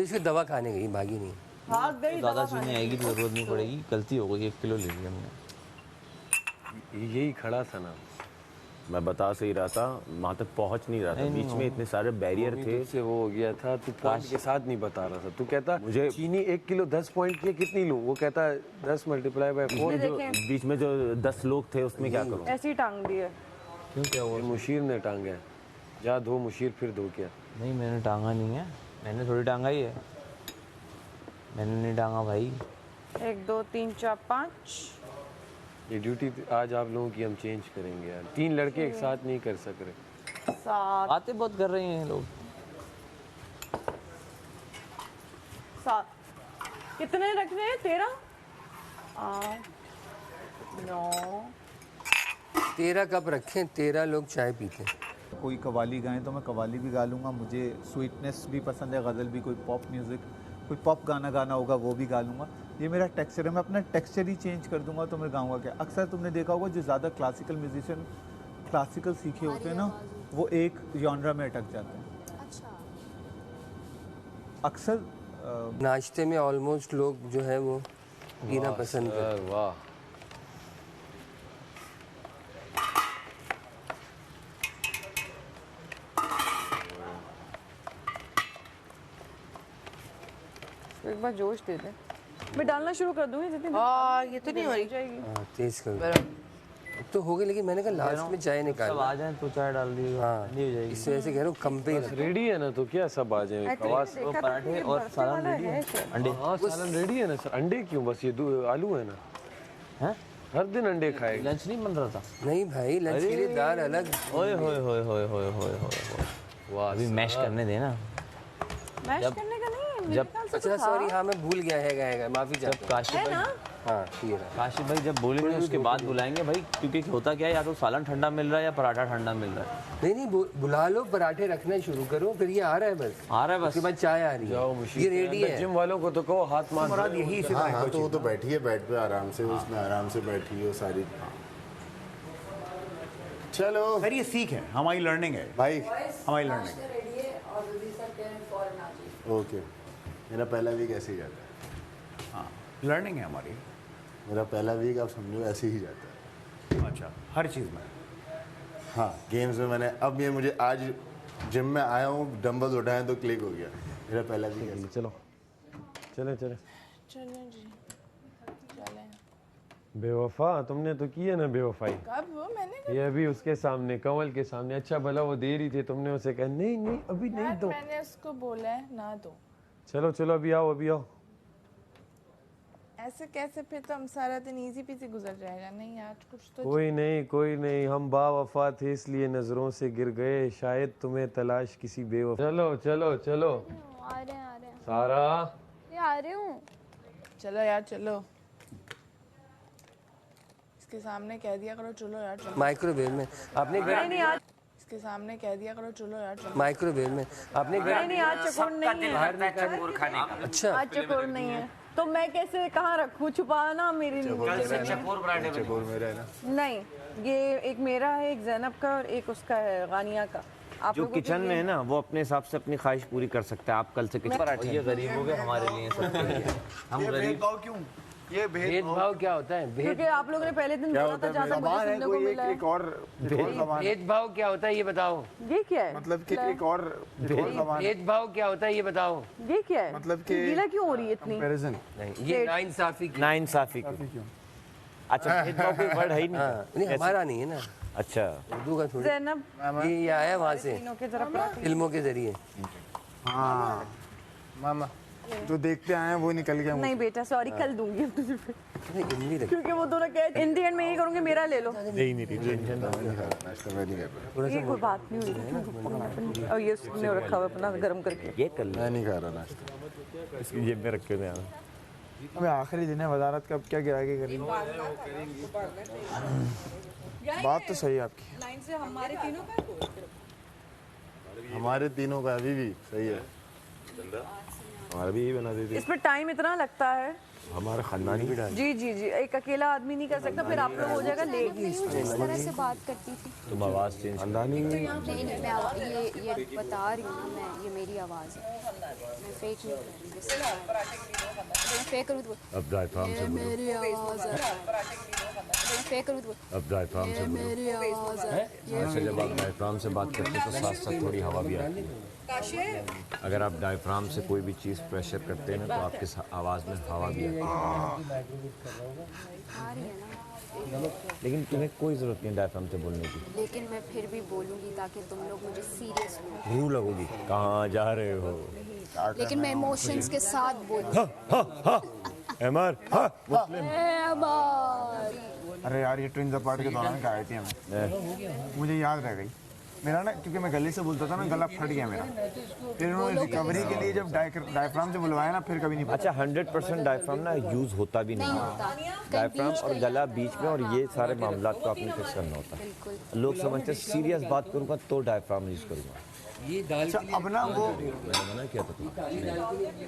इसकी दवा खाने गई, भागी नहीं। भाग गई। ज़्यादा चीनी आएगी तो ज़रूरत नहीं पड़ेगी, गलती हो गई, 1 किलो ले लिया हमने। यही खड़ा था ना, मैं बता सही रहा था, वहाँ तक पहुँच नहीं रहा था, बीच में इतने सारे बैरियर थे से वो हो गया था। तू पॉइंट के साथ नहीं बता रहा था। तू कहता मुझे चीनी 1 किलो 10 पॉइंट की कितनी लूं, वो कहता है 10 मल्टीप्लाई बाय 4। जो बीच में जो 10 लोग थे उसमें क्या करूँ? ऐसी टांग दी है। क्यों, क्या हुआ? मुशीर ने टांगा है। जा धो मुशीर, फिर धो क्या। नहीं मैंने टांगा नहीं है, मैंने थोड़ी टांगा ही है, मैंने नहीं टांगा भाई। 1 2 3 4 5। ये ड्यूटी आज आप लोगों की हम चेंज करेंगे यार। 3 लड़के एक साथ नहीं कर सक रहे। 7 बातें बहुत कर रहे हैं लोग। 7 कितने रखने हैं? 13 8 9। 13 कप रखें, 13 लोग चाय पीते हैं। कोई कवाली गाएं तो मैं कवाली भी गा लूँगा, मुझे स्वीटनेस भी पसंद है, गज़ल भी, कोई पॉप म्यूज़िक, कोई पॉप गाना गाना होगा वो भी गा लूँगा। ये मेरा टेक्सचर है, मैं अपना टेक्सचर ही चेंज कर दूंगा तो मैं गाऊंगा क्या। अक्सर तुमने देखा होगा जो ज़्यादा क्लासिकल म्यूजिशियन क्लासिकल सीखे होते हैं ना, वो एक जॉनरा में अटक जाते हैं। अक्सर नाश्ते में ऑलमोस्ट लोग जो है वो पीना पसंद करते हैं। वाह, एक बार जोश दे दे। मैं डालना शुरू कर दूंगी जितनी ये तो नहीं हो रही जाएगी। हाँ तेज करो। अब तो हो गई, लेकिन मैंने कहा लास्ट में चाय निकाल। सब आ जाएं तो चाय डाल दी। हाँ ठंडी हो जाएगी। इस वजह से कह रहा हूँ कम पे ही रखो। रेडी है ना, तो क्या सब आ जाए। कवास वो पराठे और सालन रेडी है, अंडे। हाँ सालन रेडी है ना सर। अंडे क्यों, बस ये आलू है ना। हैं? हर दिन अंडे खाएगा। लंच नहीं बन रहा था? नहीं भाई, लंच के लिए दाल अलग। ओए होए होए होए होए होए होए। वाह, अभी मैश करने देना। मैश करने का नहीं है मेरे जब- ख्याल से। अच्छा सॉरी, हाँ मैं भूल गया है, माफी जब चाहता हूँ। काशिफ है भाई, ना? हाँ ठीक है। काशिफ भाई जब बोलेंगे उसके बाद बुलाएंगे भाई, क्योंकि होता क्या है, या तो सालन ठंडा मिल रहा है या पराठा ठंडा मिल रहा है। नहीं नहीं, बुला लो, पराठे रखना शुरू करो, फिर ये आ रहा है बस। आ रहा है बस। उसके बाद चाय आ रही जाओ है, मुशीर ये रेडी है। जिम वालों को तो कहो हाथ मार। यही से हाँ हाँ, तो वो तो बैठी है बेड पे आराम से, उसमें आराम से बैठी है सारी। चलो सर ये सीख है, हमारी लर्निंग है भाई, हमारी लर्निंग। ओके। मेरा पहला वीक ऐसे ही जाता है। हाँ लर्निंग है हमारी। मेरा पहला वीक आप समझो ऐसे ही जाता है। अच्छा हर चीज़ में। हाँ गेम्स में मैंने, अब ये मुझे आज जिम में आया हूँ, डंबल्स उठाए तो क्लिक हो गया। मेरा पहला वीक ऐसे। चलो चले चले। चलो जी चले। बेवफा, तुमने तो की है ना बेवफाई। कब वो मैंने ये अभी उसके सामने, कंवल के सामने। अच्छा भला वो दे रही थी, तुमने उसे कहा नहीं नहीं अभी नहीं दो। मैंने उसको बोला है ना दो। चलो चलो अभी आओ, अभी आओ। ऐसे कैसे, फिर तो हम सारा दिन इजी पीजी गुजर जाएगा। नहीं आज कुछ तो कोई नहीं, हम बावफा थे इसलिए नजरों से गिर गए, शायद तुम्हें तलाश किसी बेवफा। चलो चलो चलो। आ रहे हैं सारा ये आ रही हूँ। चलो यार चलो। इसके सामने कह दिया करो चलो यार चलो। माइक्रोवेव में आपने नहीं आज इसके सामने कह दिया करो चलो यार चलो। माइक्रोवेव में आपने नहीं आज चकोर नहीं है। बाहर निकाल खाने का। अच्छा आज चकोर नहीं है तो मैं कैसे कहाँ रखूँ, छुपाना मेरी चकोर मेरा है ना। नहीं, ये एक मेरा है, एक जैनब का और एक उसका है गानिया का। आप जो लोगों के किचन में है ना वो अपने हिसाब से अपनी ख्वाहिश पूरी कर सकता है। आप कल से किचन और ये गरीब हो गए हमारे लिए सब। हम गरीब। क्यों ये भेदभाव क्या होता है? क्योंकि आप लोगों ने पहले दिन बोला था जहाँ तक मुझे सुनने को मिला है। भेदभाव क्या होता है ये बताओ। ये क्या है? मतलब कि एक और भेदभाव क्या होता है ये बताओ। ये क्या है? मतलब कि गीला क्यों हो रही है इतनी? नहीं ये नाइंसाफी की। नाइंसाफी क्यों? अच्छा भेदभाव कोई वर्ड है ही नहीं। हाँ, नहीं हमारा नहीं है ना, अच्छा उर्दू का थोड़ी। जैनब ये आया वहाँ से तीनों के जरा फिल्मों के जरिए। हाँ मामा जो देखते आए हैं वो निकल गया। नहीं बेटा सॉरी, कल दूंगी अब तुझे फिर। हिंदी रख। क्योंकि वो दोनों कहे इन दी एंड में यही करूंगी, मेरा ले लो। नाश्ता मैं नहीं कर रहा। ये कोई बात नहीं हुई। और ये उसने रखा हुआ अपना गरम करके। ये कर ले। मैं नहीं खा रहा नाश्ता। इसकी जेब में रखे हुए हैं। अबे आखिरी दिन है वजारत का, अब क्या गिरा के करेंगे। बात तो सही है आपकी। लाइन से हमारे तीनों का हमारे तीनों का अभी भी सही है। हमारा भी यही बना देते। इस पर टाइम इतना लगता है, हमारा खानदानी भी डाल। जी जी जी, एक अकेला आदमी नहीं कर सकता, फिर आप लोग हो जाएगा लेट। जिस तरह से बात करती थी तुम आवाज़ चेंज खानदानी नहीं नहीं, मैं ये बता रही हूँ ना, मैं ये मेरी आवाज़ है, मैं फेक नहीं कर रही, जैसे मैं फेक करूँ तो अब डायफ्राम से बोलो। मेरी आवाज़ है, मैं फेक करूँ तो अब डायफ्राम से बोलो। मेरी आवाज़ है। ऐसे जब आप डायफ्राम से बात करते हैं तो साथ साथ थोड़ी हवा भी आती है। अगर आप डायफ्राम से कोई भी चीज़ प्रेशर करते हैं ना तो आपकी आवाज़ में हवा भी आती है। आ रही है ना, लेकिन तुम्हें कोई ज़रूरत नहीं डायफ्राम से बोलने की। लेकिन मैं फिर भी बोलूँगी ताकि तुम लोग मुझे सीरियस हो, रूह लगोगी। कहाँ जा रहे हो? लेकिन मैं इमोशंस के साथ बोलूँ। एमआर अरे यार ये ट्विन्स अपार्ट के दौरान क्या आई थी हमें, मुझे याद रह गई मेरा ना, क्योंकि मैं गले से बोलता था ना, गला फट गया मेरा। फिर उन्होंने रिकवरी के लिए जब डायफ्राम से बुलवाया ना, फिर कभी नहीं। अच्छा 100% डायफ्राम ना यूज़ होता भी नहीं है। डायफ्राम और गला बीच में, और ये सारे मामला को आपने फिक्स करना होता है। लोग समझते हैं सीरियस बात करूँगा तो डायफ्राम यूज़ करूँगा। ये दाल अच्छा अब ना वो मैंने मना किया था तुम्हें,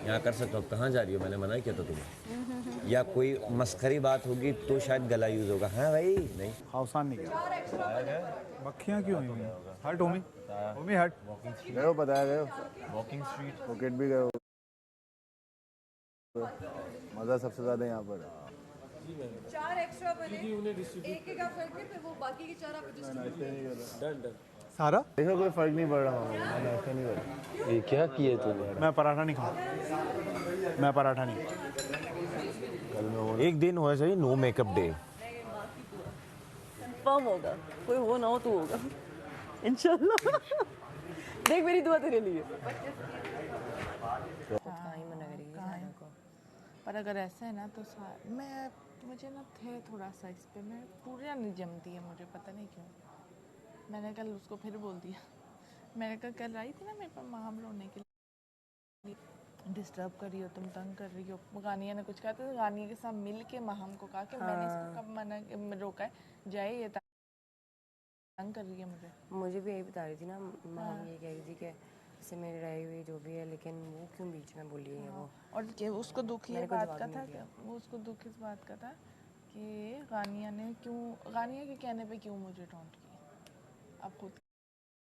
यहाँ कर सकता हूँ, कहाँ जा रही हो? मैंने मना किया था तुम्हें। या कोई मस्खरी बात होगी तो शायद गला यूज़ होगा। हाँ भाई नहीं, आसान नहीं किया। मक्खियाँ क्यों हुई हैं? हट होमी, होमी हट। गए हो, बताया गए हो, वॉकिंग स्ट्रीट पॉकेट भी गए हो। मज़ा सबसे ज़्यादा यहाँ पर है। 4 एक्स्ट्रा बने, एक आप करके फिर वो बाकी के 4 आप एडजस्ट सारा देखो कोई फ़र्क नहीं पड़ रहा मामा, मैंने ऐसा नहीं करा। ये क्या किए तूने? मैं पराठा नहीं खाऊँ, मैं पराठा नहीं। एक दिन होना चाहिए नो मेकअप डे। कंफर्म होगा, कोई हो ना हो तो होगा इंशाल्लाह। देख मेरी दुआ तेरे लिए। पर अगर ऐसा है ना तो मैं मुझे ना थे थोड़ा सा इस पे, मैं पूरा नहीं जमती है, मुझे पता नहीं क्यों। मैंने कल उसको फिर बोल दिया, मैंने कहा कल आई थी ना मेरे पर माम रोने के लिए, डिस्टर्ब कर रही हो तुम, तंग कर रही हो। गानिया ने कुछ कहा था, गानिया के साथ मिल के माहम को कहा कि मैंने इसको कब मना रोका है, जाए ये तंग कर रही है मुझे। मुझे भी यही बता रही थी ना माहम, ये कह रही थी कि इससे मेरी रही हुई जो भी है, लेकिन वो क्यों बीच में बोली है वो। और उसको दुख ये बात का था, वो उसको दुख इस बात का था कि गानिया ने क्यों, गानिया के कहने पे क्यों मुझे टॉन्ट किया। अब खुद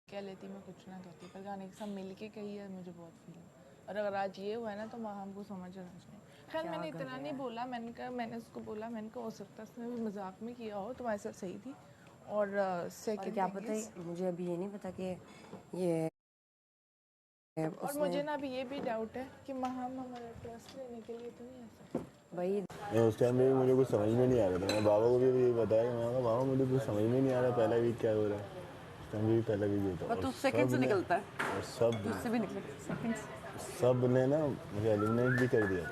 कह लेती मैं कुछ ना कहती, पर गाने के साथ मिल के कही है, मुझे बहुत फील। और अगर आज ये हुआ है ना तो माहम को समझ रहा नहीं। खैर मैंने इतना नहीं बोला, मैंने कहा, मैंने उसको बोला, मैंने कहा हो सकता है उसने भी मजाक में किया हो, तुम्हारे साथ सही थी। और क्या पता है, मुझे अभी ये नहीं पता कि ये और मुझे ना अभी ये भी डाउट है कि माहम हमारा ट्रस्ट लेने के लिए तो नहीं ऐसा भाई। उस टाइम में मुझे कुछ समझ में नहीं आ रहा था। मैं बाबा को भी यही बताया, मैं कहा बाबा मुझे कुछ समझ में नहीं आ रहा, पहला वीक क्या हो रहा है। उस टाइम भी पहला वीक होता है, तो सेकंड से निकलता है, और सब उससे भी निकलता है। सब ने ना मुझे एलिमिनेट भी कर दिया,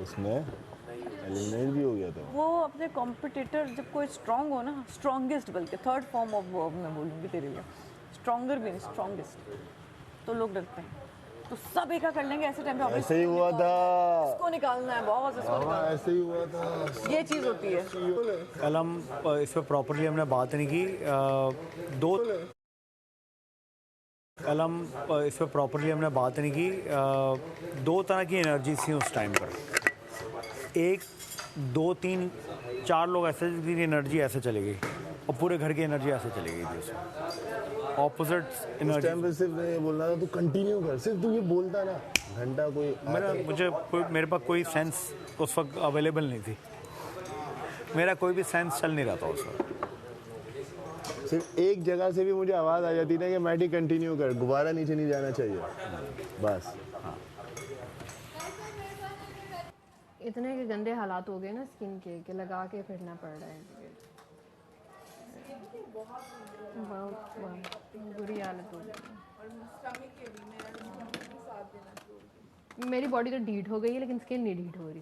उसमें एलिमिनेट भी हो गया था। वो अपने कॉम्पिटिटर जब कोई स्ट्रांग हो ना, स्ट्रॉन्गेस्ट, बल्कि थर्ड फॉर्म ऑफ वर्ब मैं बोलूँगी तेरे लिए, स्ट्रॉन्गर भी नहीं, स्ट्रॉन्गेस्ट, तो लोग डरते हैं। तो सब एका कर लेंगे ऐसे टाइम पे। ऐसे ही हुआ था, इसको निकालना है बहुत, इसको निकालना है, ऐसे ही हुआ था। ये चीज़ होती है। कल हम इस पर प्रॉपरली हमने बात नहीं की। कल हम इस पर प्रॉपरली हमने बात नहीं की। 2 तरह की एनर्जी थी उस टाइम पर। 1 2 3 4 लोग ऐसे जिनकी एनर्जी ऐसे चली गई, और पूरे घर की एनर्जी ऐसे चली गई थी उसमें। Opposite energy. टाइम पे सिर्फ ये बोलना था, तू कंटिन्यू कर, सिर्फ तू ये बोलता ना घंटा कोई मेरे पास कोई सेंस उस वक्त अवेलेबल नहीं थी, मेरा कोई भी सेंस चल नहीं रहा था उस वक्त। सिर्फ एक जगह से भी मुझे आवाज़ आ जाती ना कि मैटी कंटिन्यू कर, दोबारा नीचे नहीं जाना चाहिए, बस। इतने के गंदे हालात हो गए ना स्किन के कि लगा के फिरना पड़ रहा है। बुरी हालत हो गई। मेरी बॉडी तो ढीठ हो गई है, लेकिन स्किन नहीं ढीठ हो रही।